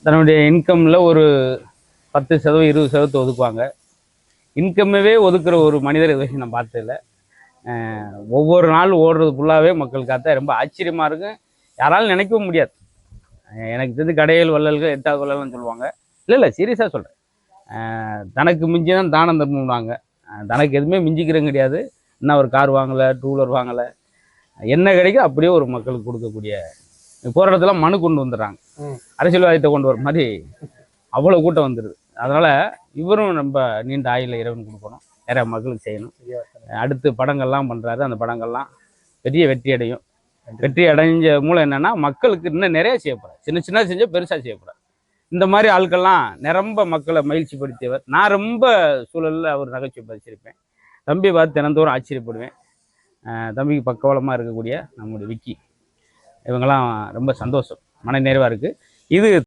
தன்னுடைய இன்கமில் ஒரு 10% 20% ஒதுக்குவாங்க. இன்கம்மவே ஒதுக்குற ஒரு மனிதர் இது வரைக்கும் நான் பார்த்ததில்ல. ஒவ்வொரு நாள் ஓடுறது ஃபுல்லாகவே மக்களுக்காக ரொம்ப ஆச்சரியமாக இருக்கும். யாராலும் நினைக்கவும் முடியாது. எனக்கு தெரிஞ்சு கடையல் வள்ளல்கள் 8வது வள்ளல்னு சொல்லுவாங்க. இல்லை சீரியஸாக சொல்கிறேன். தனக்கு மிஞ்சி தான் தானம் தர்மம்வாங்க. தனக்கு எதுவுமே மிஞ்சிக்கிறதும் கிடையாது. இன்னும் ஒரு கார் வாங்கலை, 2 வீலர் வாங்கலை, என்ன கிடைக்கும் அப்படியே ஒரு மக்களுக்கு கொடுக்கக்கூடிய போகிற இடத்துல மனு கொண்டு வந்துடுறாங்க. அரசியல்வாதத்தை கொண்டு வர மாதிரி அவ்வளோ கூட்டம் வந்துடுது. அதனால் இவரும் ரொம்ப நீண்ட ஆயுள இறைவன் கொடுக்கணும், நிறையா மக்களுக்கு செய்யணும். அடுத்து படங்கள்லாம் பண்ணுறாரு. அந்த படங்கள்லாம் பெரிய வெற்றி அடையும். வெற்றி அடைஞ்ச மூலம் என்னென்னா மக்களுக்கு இன்னும் நிறைய செய்யப்படுறாரு. சின்ன சின்ன செஞ்சால் பெருசாக செய்யப்படுறாரு. இந்த மாதிரி ஆட்கள்லாம் நிரம்ப மக்களை மகிழ்ச்சி படுத்தியவர். நான் ரொம்ப சூழலில் அவர் நகைச்சுவை பதிச்சிருப்பேன். தம்பி பார்த்து தினந்தோறும் ஆச்சரியப்படுவேன். தம்பிக்கு பக்கவலமாக இருக்கக்கூடிய நம்முடைய விக்கி, இவங்கெல்லாம் ரொம்ப சந்தோஷம், மன நிறைவாக இருக்குது. இது